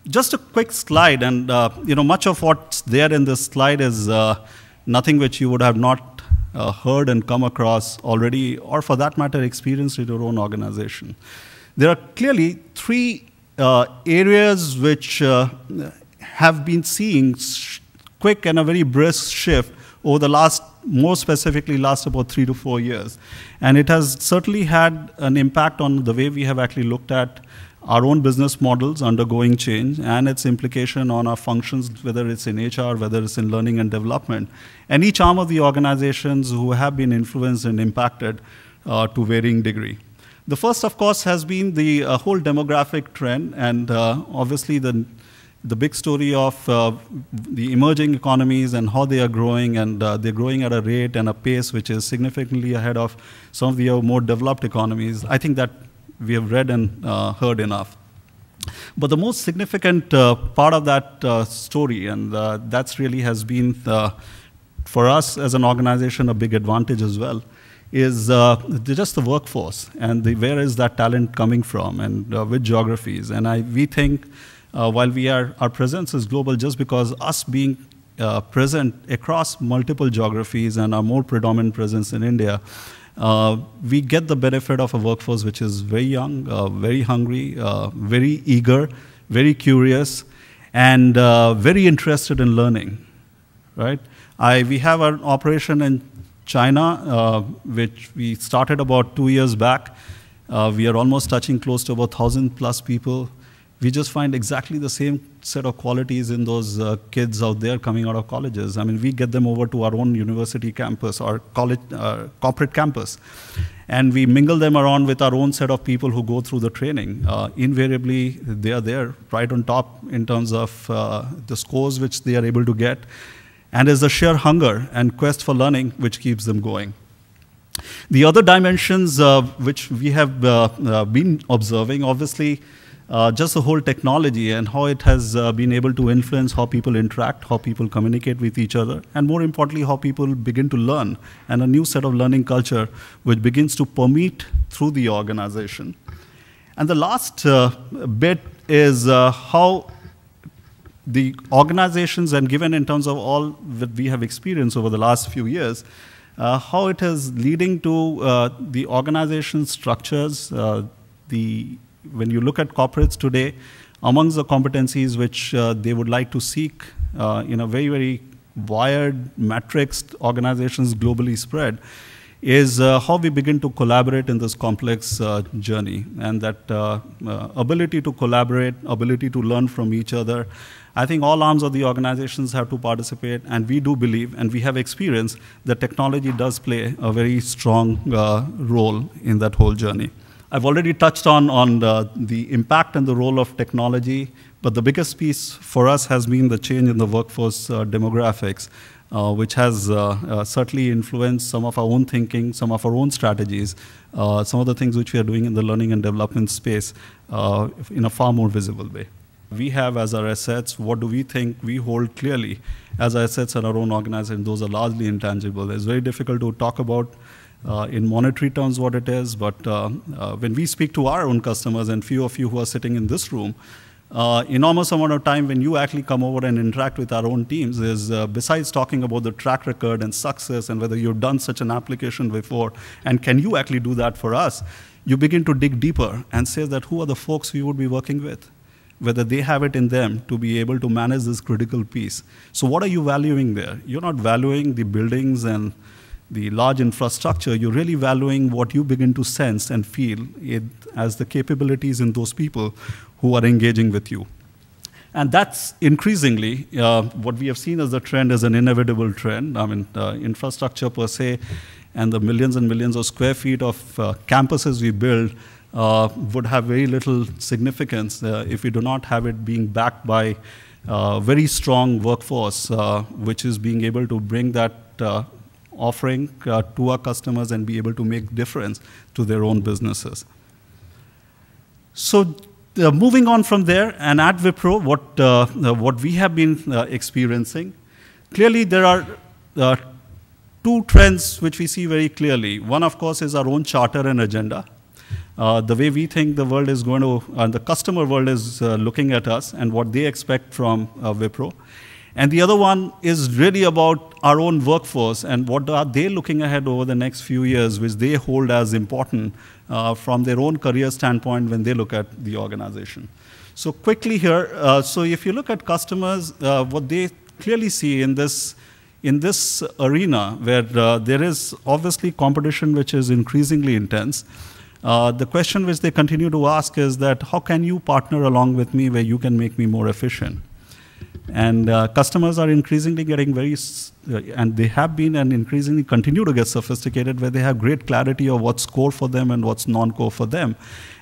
Just a quick slide, and much of what's there in this slide is nothing which you would have not heard and come across already, or for that matter, experienced in your own organization. There are clearly three areas which have been seeing quick and a very brisk shift over the last, more specifically, last about 3 to 4 years. And it has certainly had an impact on the way we have actually looked at our own business models undergoing change and its implication on our functions, whether it's in HR, whether it's in learning and development, and each arm of the organizations who have been influenced and impacted to varying degree. The first, of course, has been the whole demographic trend, and obviously the big story of the emerging economies and how they are growing, and they're growing at a rate and a pace which is significantly ahead of some of the more developed economies. I think that we have read and heard enough. But the most significant part of that story, and that's really has been, for us as an organization, a big advantage as well, is just the workforce and where is that talent coming from and which geographies. And we think while our presence is global, just because us being present across multiple geographies and our more predominant presence in India, we get the benefit of a workforce which is very young, very hungry, very eager, very curious, and very interested in learning, right? We have an operation in China, which we started about 2 years back. We are almost touching close to about 1,000 plus people. We just find exactly the same set of qualities in those kids out there coming out of colleges. I mean, we get them over to our own university campus, our college, corporate campus, and we mingle them around with our own set of people who go through the training. Invariably, they are there right on top in terms of the scores which they are able to get, and it's the sheer hunger and quest for learning which keeps them going. The other dimensions which we have been observing, obviously, just the whole technology and how it has been able to influence how people interact, how people communicate with each other, and more importantly, how people begin to learn, and a new set of learning culture which begins to permeate through the organization. And the last bit is how the organizations, and given in terms of all that we have experienced over the last few years, how it is leading to the organization structures, when you look at corporates today, amongst the competencies which they would like to seek in a very, very wired, matrixed organizations globally spread, is how we begin to collaborate in this complex journey. And that ability to collaborate, ability to learn from each other, I think all arms of the organizations have to participate, and we do believe, and we have experience, that technology does play a very strong role in that whole journey. I've already touched on the impact and the role of technology, but the biggest piece for us has been the change in the workforce demographics, which has certainly influenced some of our own thinking, some of our own strategies, some of the things which we are doing in the learning and development space in a far more visible way. We have as our assets, what do we think we hold clearly as our assets in our own organization? Those are largely intangible. It's very difficult to talk about in monetary terms what it is, but when we speak to our own customers, and few of you who are sitting in this room, enormous amount of time when you actually come over and interact with our own teams is, besides talking about the track record and success and whether you've done such an application before, and can you actually do that for us, you begin to dig deeper and say that who are the folks we would be working with, whether they have it in them to be able to manage this critical piece. So what are you valuing there? You're not valuing the buildings and the large infrastructure. You're really valuing what you begin to sense and feel it as the capabilities in those people who are engaging with you. And that's increasingly what we have seen as a trend, as an inevitable trend. I mean, infrastructure per se and the millions and millions of square feet of campuses we build would have very little significance if we do not have it being backed by a very strong workforce, which is being able to bring that offering to our customers and be able to make difference to their own businesses. So moving on from there, and at Wipro, what we have been experiencing, clearly there are two trends which we see very clearly. One, of course, is our own charter and agenda. the way we think the world is going to, the customer world is looking at us and what they expect from Wipro. And the other one is really about our own workforce and what are they looking ahead over the next few years, which they hold as important from their own career standpoint when they look at the organization. So quickly here, so if you look at customers, what they clearly see in this arena where there is obviously competition which is increasingly intense, the question which they continue to ask is that how can you partner along with me where you can make me more efficient? And customers are increasingly getting and they have been and increasingly continue to get sophisticated where they have great clarity of what's core for them and what's non-core for them.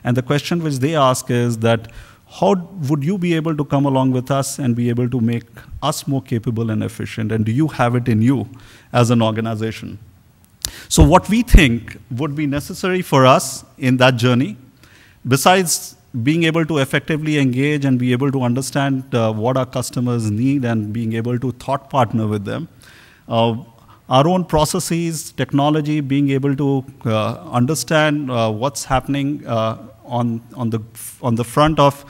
And the question which they ask is that how would you be able to come along with us and be able to make us more capable and efficient? And do you have it in you as an organization? So what we think would be necessary for us in that journey, besides being able to effectively engage and be able to understand what our customers need and being able to thought partner with them, our own processes, technology, being able to understand what's happening on the front of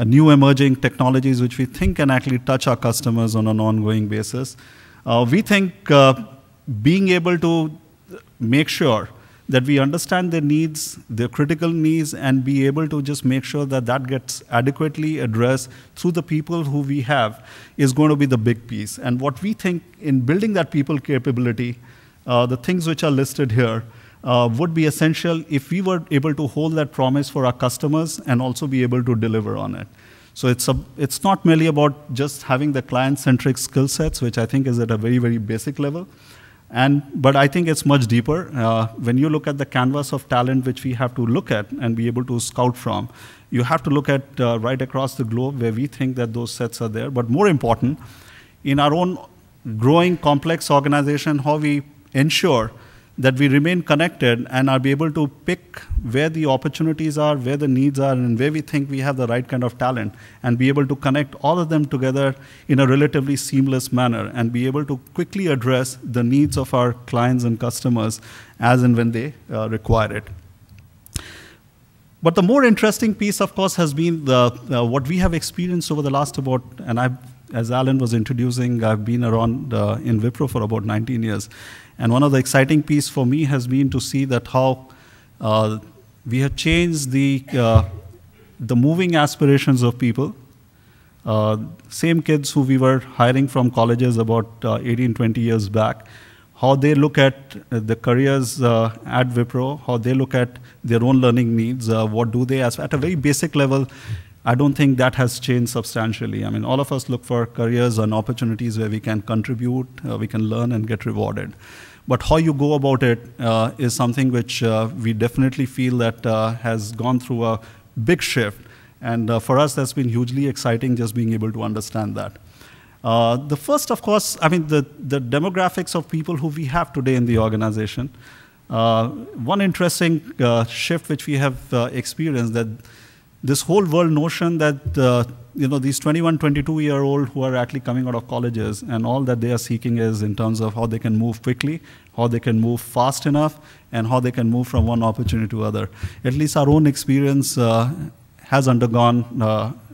new emerging technologies which we think can actually touch our customers on an ongoing basis. We think being able to make sure that we understand their needs, their critical needs, and be able to just make sure that that gets adequately addressed through the people who we have is going to be the big piece. And what we think in building that people capability, the things which are listed here, would be essential if we were able to hold that promise for our customers and also be able to deliver on it. So it's not merely about just having the client-centric skill sets, which I think is at a very, very basic level. But I think it's much deeper. When you look at the canvas of talent which we have to look at and be able to scout from, you have to look at right across the globe where we think that those sets are there. But more important, in our own growing complex organization, how we ensure that we remain connected and are be able to pick where the opportunities are, where the needs are, and where we think we have the right kind of talent, and be able to connect all of them together in a relatively seamless manner, and be able to quickly address the needs of our clients and customers as and when they require it. But the more interesting piece, of course, has been what we have experienced over the last as Alan was introducing, I've been around in Wipro for about 19 years. And one of the exciting pieces for me has been to see that how we have changed the moving aspirations of people. Same kids who we were hiring from colleges about 18, 20 years back, how they look at the careers at Wipro, how they look at their own learning needs, what do they ask. At a very basic level, I don't think that has changed substantially. I mean, all of us look for careers and opportunities where we can contribute, we can learn and get rewarded. But how you go about it is something which we definitely feel that has gone through a big shift. And for us, that's been hugely exciting just being able to understand that. The first, of course, I mean, the demographics of people who we have today in the organization. One interesting shift which we have experienced, that this whole world notion that these 21, 22-year-old who are actually coming out of colleges and all that they are seeking is in terms of how they can move quickly, how they can move fast enough, and how they can move from one opportunity to other. At least our own experience has undergone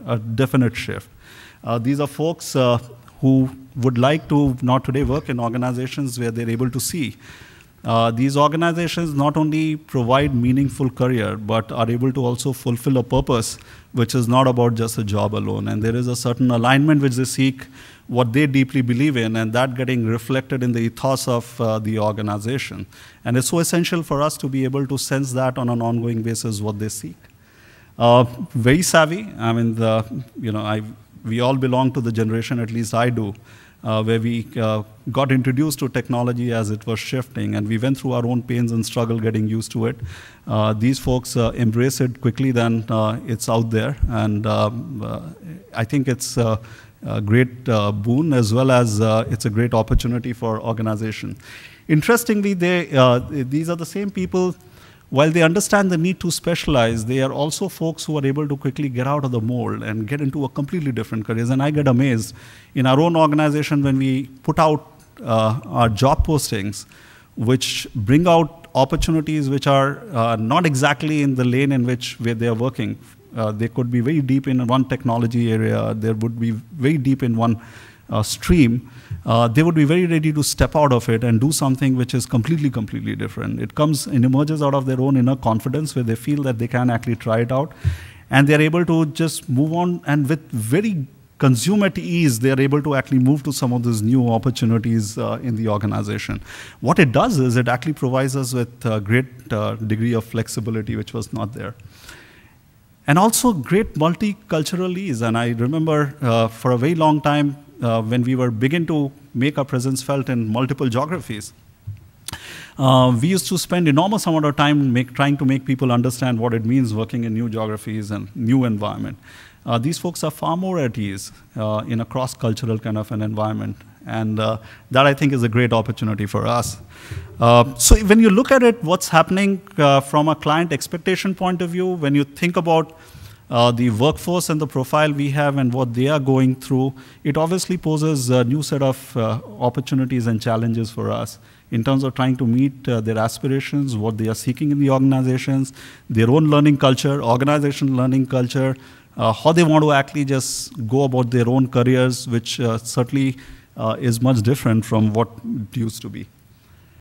a definite shift. These are folks who would like to not today work in organizations where they're able to see these organizations not only provide meaningful career, but are able to also fulfill a purpose, which is not about just a job alone. And there is a certain alignment which they seek, what they deeply believe in, and that getting reflected in the ethos of the organization. And it's so essential for us to be able to sense that on an ongoing basis, what they seek. Very savvy. I mean, we all belong to the generation, at least I do, where we got introduced to technology as it was shifting, and we went through our own pains and struggle getting used to it. These folks embrace it quickly, then it's out there, and I think it's a great boon as well as it's a great opportunity for organization. Interestingly, these are the same people. While they understand the need to specialize, they are also folks who are able to quickly get out of the mold and get into a completely different careers. And I get amazed in our own organization when we put out our job postings, which bring out opportunities which are not exactly in the lane in which where they are working. They could be very deep in one technology area. They would be very deep in one stream. They would be very ready to step out of it and do something which is completely different. It comes and emerges out of their own inner confidence where they feel that they can actually try it out. And they're able to just move on, and with very consume at ease, they're able to actually move to some of these new opportunities in the organization. What it does is it actually provides us with a great degree of flexibility, which was not there. And also great multicultural ease. And I remember for a very long time when we were begin to make our presence felt in multiple geographies, we used to spend enormous amount of time trying to make people understand what it means working in new geographies and new environment. These folks are far more at ease in a cross-cultural kind of an environment. And that, I think, is a great opportunity for us. So when you look at it, what's happening from a client expectation point of view, when you think about the workforce and the profile we have and what they are going through, it obviously poses a new set of opportunities and challenges for us in terms of trying to meet their aspirations, what they are seeking in the organizations, their own learning culture, organizational learning culture, how they want to actually just go about their own careers, which certainly is much different from what it used to be.